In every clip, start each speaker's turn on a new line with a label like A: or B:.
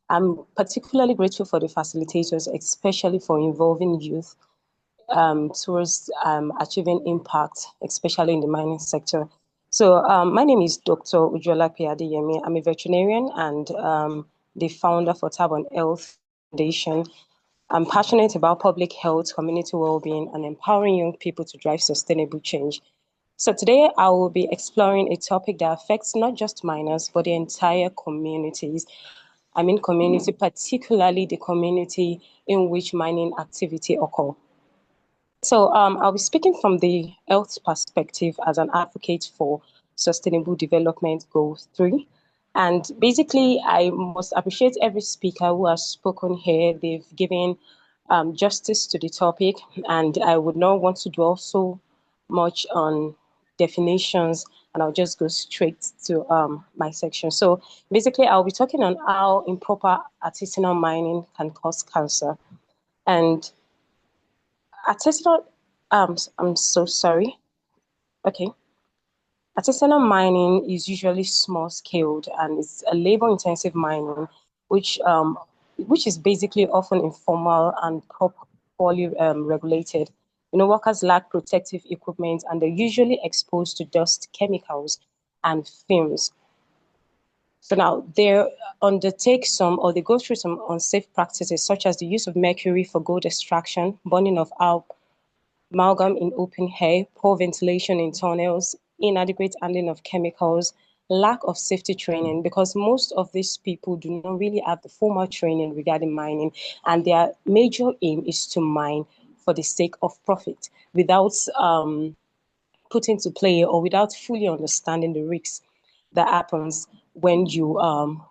A: I'm particularly grateful for the facilitators, especially for involving youth towards achieving impact, especially in the mining sector. So my name is Dr. Adeyemi. I'm a veterinarian and the founder for Tab Health Foundation. I'm passionate about public health, community well-being, and empowering young people to drive sustainable change. So today I will be exploring a topic that affects not just miners, but the entire communities. I mean community, particularly the community in which mining activity occur. So I'll be speaking from the health perspective as an advocate for Sustainable Development Goal 3. And basically, I must appreciate every speaker who has spoken here. They've given justice to the topic, and I would not want to dwell so much on definitions, and I'll just go straight to my section. So basically, I'll be talking on how improper artisanal mining can cause cancer. And artisanal, I'm so sorry. Okay. Artisanal mining is usually small scaled and it's a labor intensive mining, which which is basically often informal and poorly regulated. You know, workers lack protective equipment and they're usually exposed to dust, chemicals, and fumes. So now they undertake some or they go through some unsafe practices such as the use of mercury for gold extraction, burning of amalgam in open air, poor ventilation in tunnels, inadequate handling of chemicals, lack of safety training, because most of these people do not really have the formal training regarding mining, and their major aim is to mine for the sake of profit without put into play or without fully understanding the risks that happens when you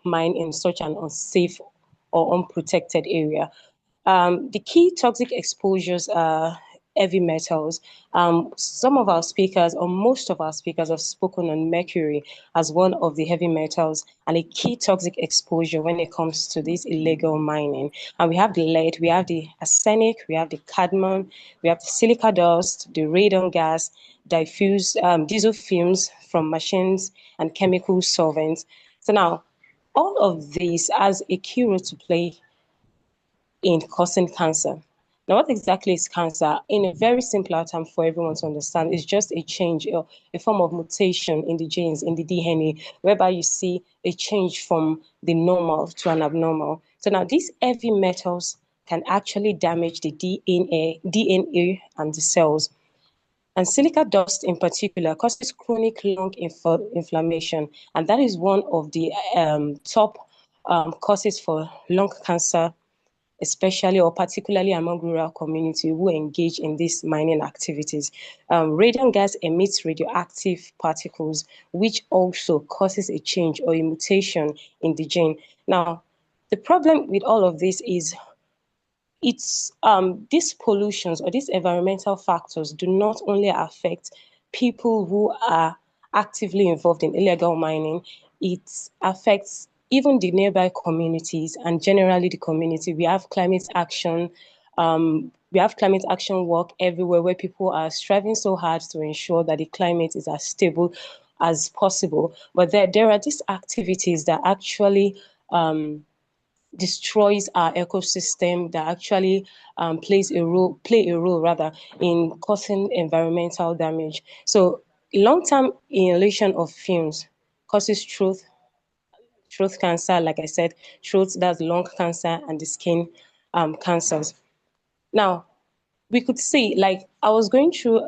A: mine in such an unsafe or unprotected area. The key toxic exposures are heavy metals. Some of our speakers, or most of our speakers, have spoken on mercury as one of the heavy metals and a key toxic exposure when it comes to this illegal mining. And we have the lead, we have the arsenic, we have the cadmium, we have the silica dust, the radon gas, diffuse diesel fumes from machines, and chemical solvents. So now, all of these has a key role to play in causing cancer. Now, what exactly is cancer? In a very simpler term for everyone to understand, it's just a change, a form of mutation in the genes, in the DNA, whereby you see a change from the normal to an abnormal. So now these heavy metals can actually damage the DNA and the cells. And silica dust in particular causes chronic lung inflammation. And that is one of the top causes for lung cancer, especially or particularly among rural community who engage in these mining activities. Radium gas emits radioactive particles, which also causes a change or a mutation in the gene. Now, the problem with all of this is it's these pollutions or these environmental factors do not only affect people who are actively involved in illegal mining, it affects even the nearby communities and generally the community. We have climate action work everywhere where people are striving so hard to ensure that the climate is as stable as possible. But there are these activities that actually destroys our ecosystem, that actually play a role rather in causing environmental damage. So long-term inhalation of fumes causes throat cancer, like I said, throat, that's lung cancer and the skin cancers. Now, we could see, like I was going through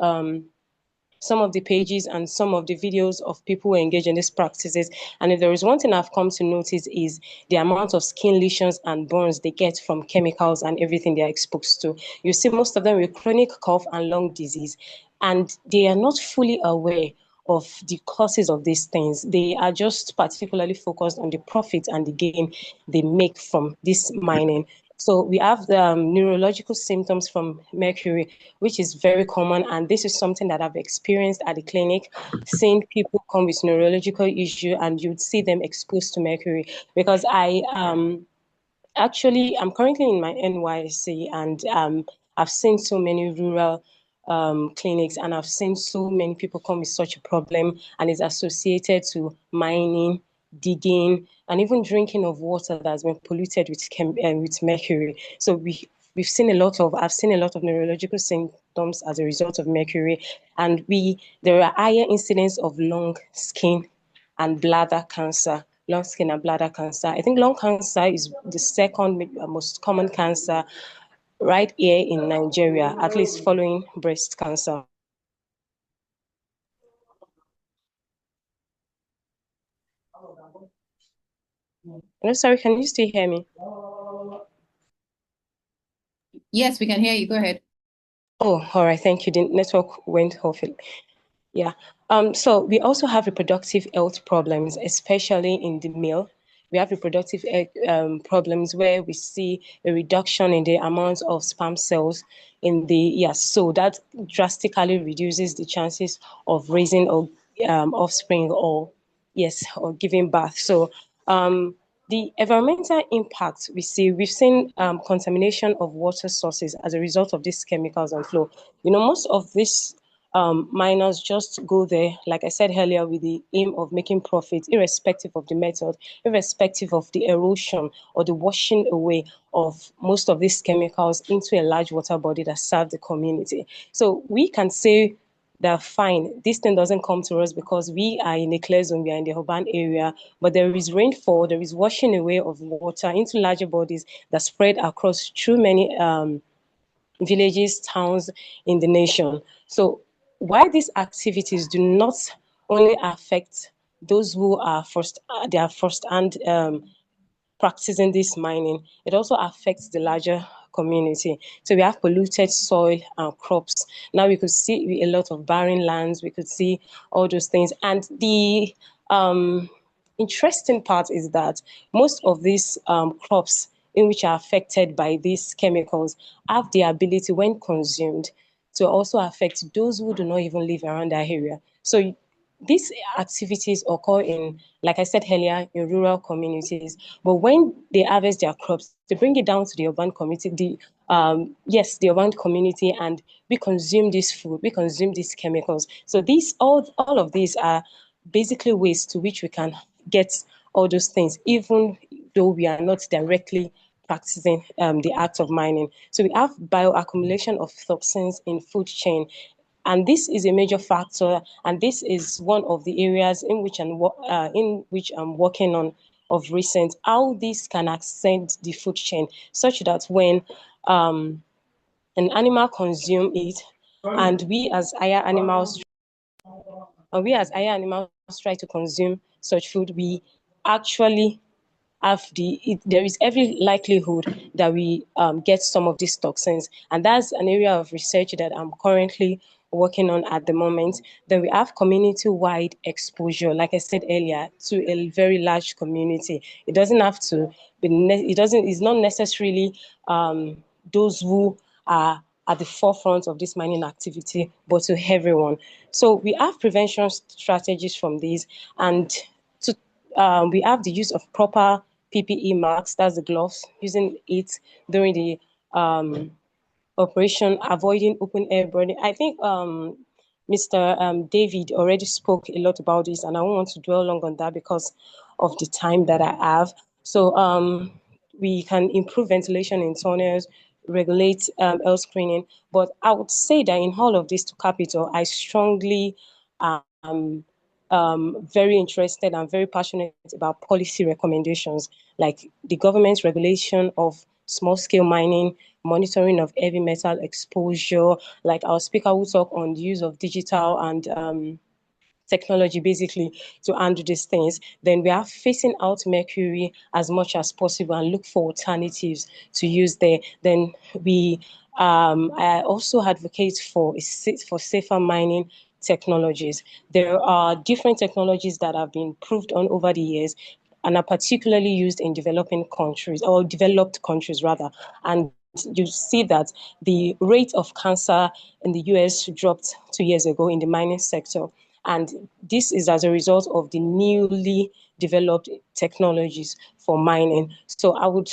A: some of the pages and some of the videos of people who engage in these practices. And if there is one thing I've come to notice is the amount of skin lesions and burns they get from chemicals and everything they're exposed to. You see most of them with chronic cough and lung disease, and they are not fully aware of the causes of these things. They are just particularly focused on the profit and the gain they make from this mining. So we have the neurological symptoms from mercury, which is very common. And this is something that I've experienced at the clinic, seeing people come with neurological issue and you'd see them exposed to mercury. Because I'm currently in my NYC and I've seen so many rural clinics and I've seen so many people come with such a problem and it's associated to mining digging, and even drinking of water that has been polluted with mercury. So I've seen a lot of neurological symptoms as a result of mercury, and there are higher incidence of lung, skin, and bladder cancer. Lung, skin, and bladder cancer. I think lung cancer is the second most common cancer right here in Nigeria, at least following breast cancer. No, sorry, can you still hear me?
B: Yes, we can hear you. Go ahead.
A: Oh, all right. Thank you. The network went off. Yeah. So we also have reproductive health problems, especially in the male. We have reproductive problems where we see a reduction in the amount of sperm cells in the, yes, so that drastically reduces the chances of raising or offspring or, yes, or giving birth. So the environmental impact we've seen contamination of water sources as a result of these chemicals and flow. Most of these miners just go there, like I said earlier, with the aim of making profit, irrespective of the method, irrespective of the erosion or the washing away of most of these chemicals into a large water body that serve the community. So we can say that fine, this thing doesn't come to us because we are in a clear zone, we are in the urban area, but there is rainfall, there is washing away of water into larger bodies that spread across through many villages, towns in the nation. So why these activities do not only affect those who are they are first-hand practicing this mining, it also affects the larger community. So we have polluted soil and crops. Now we could see a lot of barren lands. We could see all those things. And the interesting part is that most of these crops in which are affected by these chemicals have the ability, when consumed, to also affect those who do not even live around that area. So these activities occur in, like I said earlier, in rural communities. But when they harvest their crops, they bring it down to the urban community, the urban community, and we consume this food, we consume these chemicals. So all of these are basically ways to which we can get all those things, even though we are not directly practicing the act of mining. So we have bioaccumulation of toxins in food chain. And this is a major factor, and this is one of the areas in which I'm working on of recent. How this can ascend the food chain, such that when an animal consume it, and we as higher animals try to consume such food, we actually there is every likelihood that we get some of these toxins. And that's an area of research that I'm currently working on at the moment. Then we have community-wide exposure, like I said earlier, to a very large community. It doesn't have to be, it's not necessarily those who are at the forefront of this mining activity, but to everyone. So we have prevention strategies from these, and we have the use of proper PPE masks, that's the gloves, using it during the operation, avoiding open air burning. I think Mr. David already spoke a lot about this, and I won't want to dwell long on that because of the time that I have. So we can improve ventilation in tunnels, regulate air screening. But I would say that in all of this to capital, I strongly very interested and very passionate about policy recommendations, like the government's regulation of small-scale mining, monitoring of heavy metal exposure. Like our speaker will talk on the use of digital and technology basically to handle these things. Then we are phasing out mercury as much as possible and look for alternatives to use there. Then I also advocate for safer mining technologies. There are different technologies that have been proved on over the years and are particularly used in developing countries, or developed countries rather. And you see that the rate of cancer in the US dropped 2 years ago in the mining sector. And this is as a result of the newly developed technologies for mining. So I would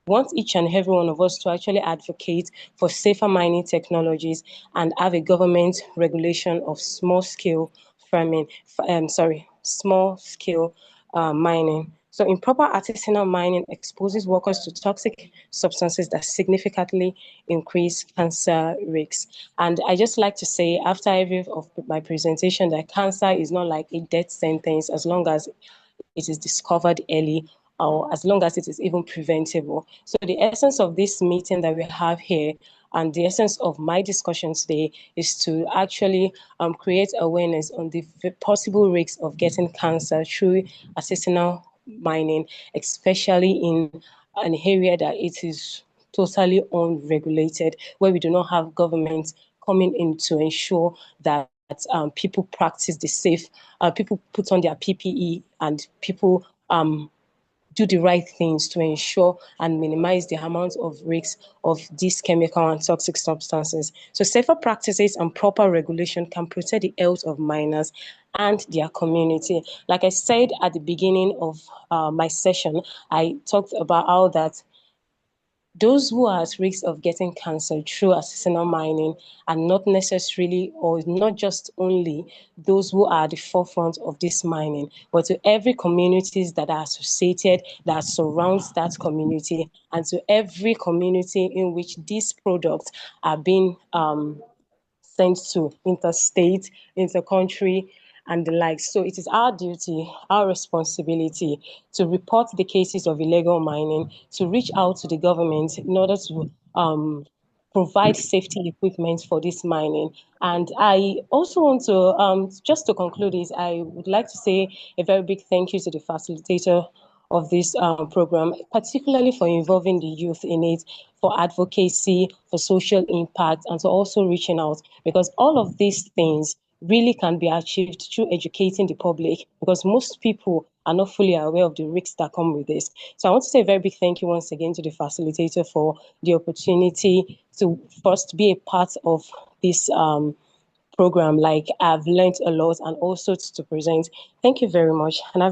A: want each and every one of us to actually advocate for safer mining technologies and have a government regulation of small scale farming, small-scale mining. So improper artisanal mining exposes workers to toxic substances that significantly increase cancer risks. And I just like to say, after every of my presentation, that cancer is not like a death sentence as long as it is discovered early or as long as it is even preventable. So the essence of this meeting that we have here and the essence of my discussion today is to actually create awareness on the possible risks of getting cancer through artisanal mining, especially in an area that it is totally unregulated, where we do not have government coming in to ensure that people practice the safe, people put on their PPE and people do the right things to ensure and minimize the amount of risks of these chemical and toxic substances. So safer practices and proper regulation can protect the health of miners and their community. Like I said at the beginning of my session, I talked about how that those who are at risk of getting cancer through artisanal mining are not necessarily, or not just only, those who are at the forefront of this mining, but to every communities that are associated, that surrounds that community, and to every community in which these products are being sent to interstate, intercountry, and the like. So it is our duty, our responsibility to report the cases of illegal mining, to reach out to the government in order to provide safety equipment for this mining. And I also want to, just to conclude this, I would like to say a very big thank you to the facilitator of this program, particularly for involving the youth in it, for advocacy, for social impact, and to also reaching out, because all of these things really can be achieved through educating the public, because most people are not fully aware of the risks that come with this. So I want to say a very big thank you once again to the facilitator for the opportunity to first be a part of this program. Like, I've learned a lot, and also to present. Thank you very much. And I've